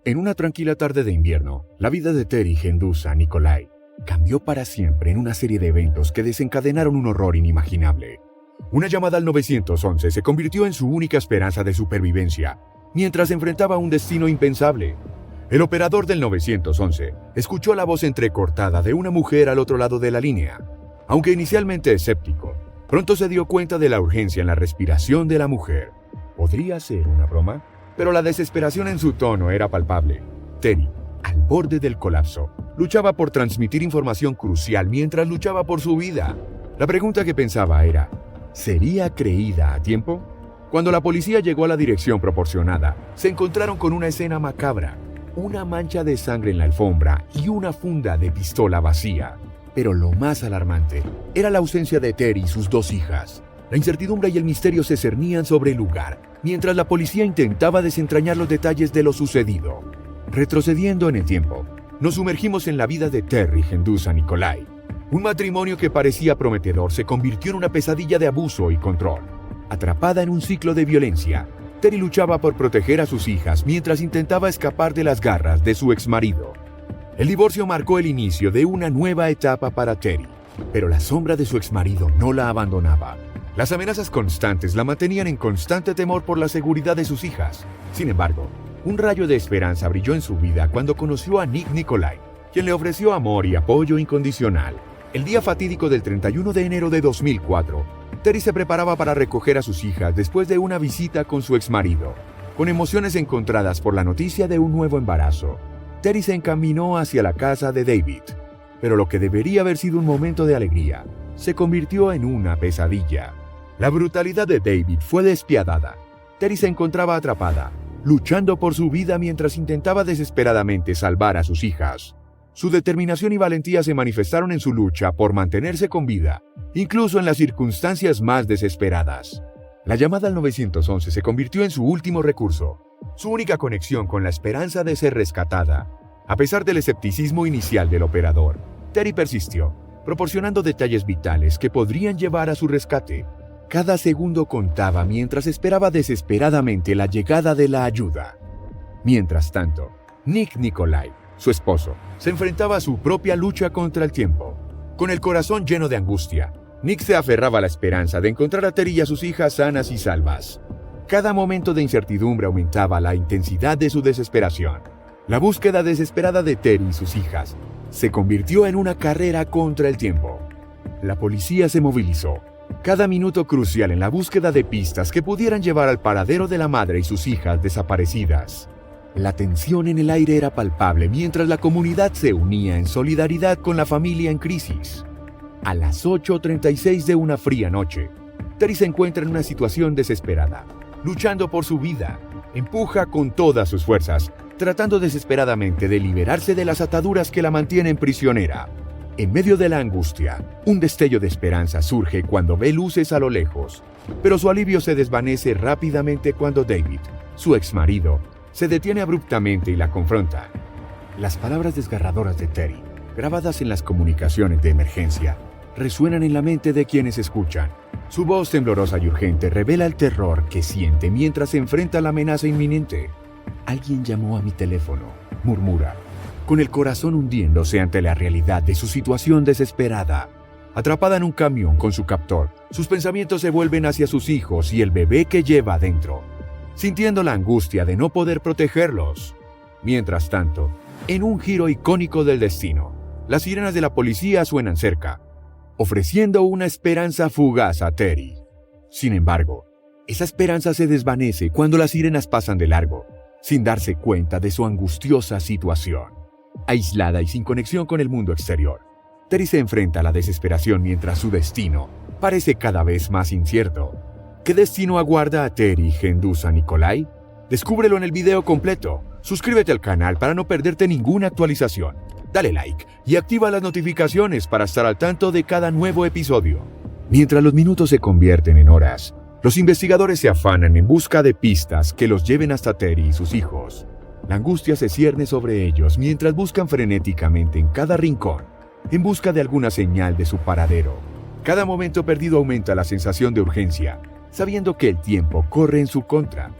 En una tranquila tarde de invierno, la vida de Terry Genduza Nicolai cambió para siempre en una serie de eventos que desencadenaron un horror inimaginable. Una llamada al 911 se convirtió en su única esperanza de supervivencia, mientras enfrentaba un destino impensable. El operador del 911 escuchó la voz entrecortada de una mujer al otro lado de la línea. Aunque inicialmente escéptico, pronto se dio cuenta de la urgencia en la respiración de la mujer. ¿Podría ser una broma? Pero la desesperación en su tono era palpable. Terry, al borde del colapso, luchaba por transmitir información crucial mientras luchaba por su vida. La pregunta que pensaba era, ¿sería creída a tiempo? Cuando la policía llegó a la dirección proporcionada, se encontraron con una escena macabra, una mancha de sangre en la alfombra y una funda de pistola vacía. Pero lo más alarmante era la ausencia de Terry y sus dos hijas. La incertidumbre y el misterio se cernían sobre el lugar, mientras la policía intentaba desentrañar los detalles de lo sucedido. Retrocediendo en el tiempo, nos sumergimos en la vida de Terry Genduza Nicolai. Un matrimonio que parecía prometedor se convirtió en una pesadilla de abuso y control. Atrapada en un ciclo de violencia, Terry luchaba por proteger a sus hijas mientras intentaba escapar de las garras de su exmarido. El divorcio marcó el inicio de una nueva etapa para Terry, pero la sombra de su exmarido no la abandonaba. Las amenazas constantes la mantenían en constante temor por la seguridad de sus hijas. Sin embargo, un rayo de esperanza brilló en su vida cuando conoció a Nick Nicolai, quien le ofreció amor y apoyo incondicional. El día fatídico del 31 de enero de 2004, Terry se preparaba para recoger a sus hijas después de una visita con su exmarido. Con emociones encontradas por la noticia de un nuevo embarazo, Terry se encaminó hacia la casa de David. Pero lo que debería haber sido un momento de alegría, se convirtió en una pesadilla. La brutalidad de David fue despiadada. Terry se encontraba atrapada, luchando por su vida mientras intentaba desesperadamente salvar a sus hijas. Su determinación y valentía se manifestaron en su lucha por mantenerse con vida, incluso en las circunstancias más desesperadas. La llamada al 911 se convirtió en su último recurso, su única conexión con la esperanza de ser rescatada. A pesar del escepticismo inicial del operador, Terry persistió, proporcionando detalles vitales que podrían llevar a su rescate. Cada segundo contaba mientras esperaba desesperadamente la llegada de la ayuda. Mientras tanto, Nick Nicolai, su esposo, se enfrentaba a su propia lucha contra el tiempo. Con el corazón lleno de angustia, Nick se aferraba a la esperanza de encontrar a Terry y a sus hijas sanas y salvas. Cada momento de incertidumbre aumentaba la intensidad de su desesperación. La búsqueda desesperada de Terry y sus hijas se convirtió en una carrera contra el tiempo. La policía se movilizó. Cada minuto crucial en la búsqueda de pistas que pudieran llevar al paradero de la madre y sus hijas desaparecidas. La tensión en el aire era palpable mientras la comunidad se unía en solidaridad con la familia en crisis. A las 8:36 de una fría noche, Terry se encuentra en una situación desesperada, luchando por su vida. Empuja con todas sus fuerzas, tratando desesperadamente de liberarse de las ataduras que la mantienen prisionera. En medio de la angustia, un destello de esperanza surge cuando ve luces a lo lejos, pero su alivio se desvanece rápidamente cuando David, su exmarido, se detiene abruptamente y la confronta. Las palabras desgarradoras de Terry, grabadas en las comunicaciones de emergencia, resuenan en la mente de quienes escuchan. Su voz temblorosa y urgente revela el terror que siente mientras se enfrenta a la amenaza inminente. «Alguien llamó a mi teléfono», murmura, con el corazón hundiéndose ante la realidad de su situación desesperada. Atrapada en un camión con su captor, sus pensamientos se vuelven hacia sus hijos y el bebé que lleva adentro, sintiendo la angustia de no poder protegerlos. Mientras tanto, en un giro icónico del destino, las sirenas de la policía suenan cerca, ofreciendo una esperanza fugaz a Terry. Sin embargo, esa esperanza se desvanece cuando las sirenas pasan de largo, sin darse cuenta de su angustiosa situación. Aislada y sin conexión con el mundo exterior, Terry se enfrenta a la desesperación mientras su destino parece cada vez más incierto. ¿Qué destino aguarda a Terry Genduza Nicolai? Descúbrelo en el video completo. Suscríbete al canal para no perderte ninguna actualización. Dale like y activa las notificaciones para estar al tanto de cada nuevo episodio. Mientras los minutos se convierten en horas, Los investigadores se afanan en busca de pistas que los lleven hasta Terry y sus hijos. La angustia se cierne sobre ellos mientras buscan frenéticamente en cada rincón, en busca de alguna señal de su paradero. Cada momento perdido aumenta la sensación de urgencia, sabiendo que el tiempo corre en su contra.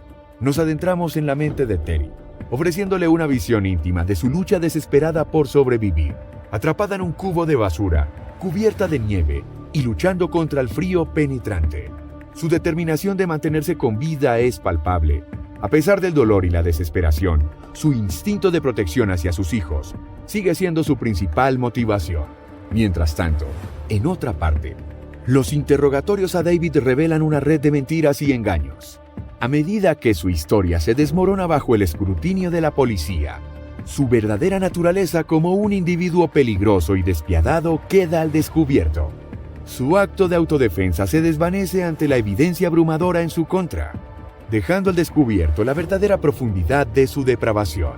Nos adentramos en la mente de Terry, ofreciéndole una visión íntima de su lucha desesperada por sobrevivir, atrapada en un cubo de basura, cubierta de nieve y luchando contra el frío penetrante. Su determinación de mantenerse con vida es palpable. A pesar del dolor y la desesperación, su instinto de protección hacia sus hijos sigue siendo su principal motivación. Mientras tanto, en otra parte, los interrogatorios a David revelan una red de mentiras y engaños. A medida que su historia se desmorona bajo el escrutinio de la policía, su verdadera naturaleza como un individuo peligroso y despiadado queda al descubierto. Su acto de autodefensa se desvanece ante la evidencia abrumadora en su contra, dejando al descubierto la verdadera profundidad de su depravación.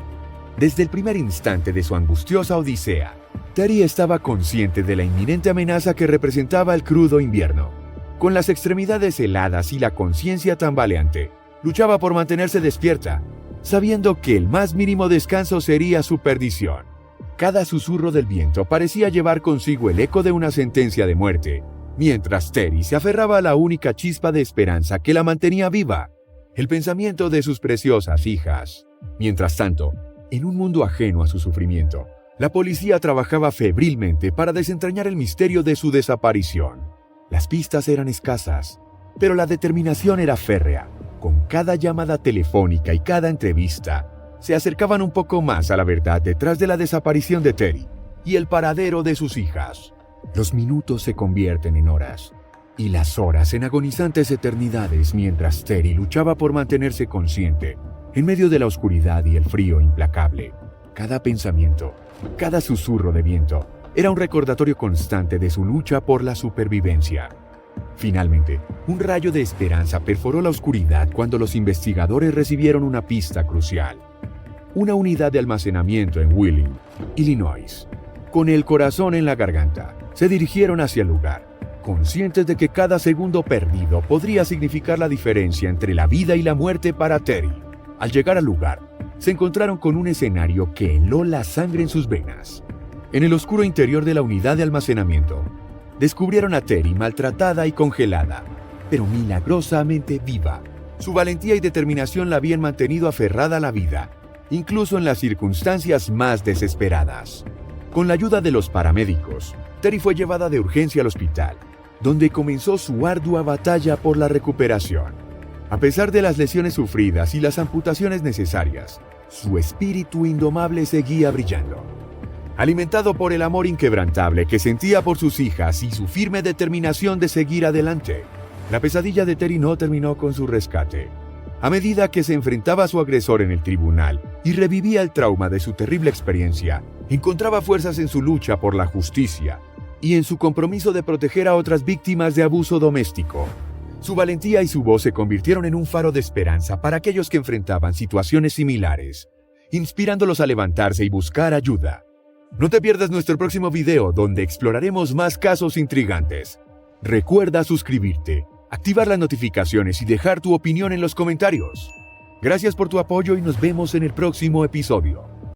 Desde el primer instante de su angustiosa odisea, Terry estaba consciente de la inminente amenaza que representaba el crudo invierno. Con las extremidades heladas y la conciencia tambaleante, luchaba por mantenerse despierta, sabiendo que el más mínimo descanso sería su perdición. Cada susurro del viento parecía llevar consigo el eco de una sentencia de muerte, mientras Terry se aferraba a la única chispa de esperanza que la mantenía viva, el pensamiento de sus preciosas hijas. Mientras tanto, en un mundo ajeno a su sufrimiento, la policía trabajaba febrilmente para desentrañar el misterio de su desaparición. Las pistas eran escasas, pero la determinación era férrea. Con cada llamada telefónica y cada entrevista, se acercaban un poco más a la verdad detrás de la desaparición de Terry y el paradero de sus hijas. Los minutos se convierten en horas, y las horas en agonizantes eternidades mientras Terry luchaba por mantenerse consciente en medio de la oscuridad y el frío implacable. Cada pensamiento, cada susurro de viento, era un recordatorio constante de su lucha por la supervivencia. Finalmente, un rayo de esperanza perforó la oscuridad cuando los investigadores recibieron una pista crucial. Una unidad de almacenamiento en Wheeling, Illinois. Con el corazón en la garganta, se dirigieron hacia el lugar, conscientes de que cada segundo perdido podría significar la diferencia entre la vida y la muerte para Terry. Al llegar al lugar, se encontraron con un escenario que heló la sangre en sus venas. En el oscuro interior de la unidad de almacenamiento, descubrieron a Terry maltratada y congelada, pero milagrosamente viva. Su valentía y determinación la habían mantenido aferrada a la vida, incluso en las circunstancias más desesperadas. Con la ayuda de los paramédicos, Terry fue llevada de urgencia al hospital, donde comenzó su ardua batalla por la recuperación. A pesar de las lesiones sufridas y las amputaciones necesarias, su espíritu indomable seguía brillando. Alimentado por el amor inquebrantable que sentía por sus hijas y su firme determinación de seguir adelante, la pesadilla de Terry no terminó con su rescate. A medida que se enfrentaba a su agresor en el tribunal y revivía el trauma de su terrible experiencia, encontraba fuerzas en su lucha por la justicia y en su compromiso de proteger a otras víctimas de abuso doméstico. Su valentía y su voz se convirtieron en un faro de esperanza para aquellos que enfrentaban situaciones similares, inspirándolos a levantarse y buscar ayuda. No te pierdas nuestro próximo video donde exploraremos más casos intrigantes. Recuerda suscribirte, activar las notificaciones y dejar tu opinión en los comentarios. Gracias por tu apoyo y nos vemos en el próximo episodio.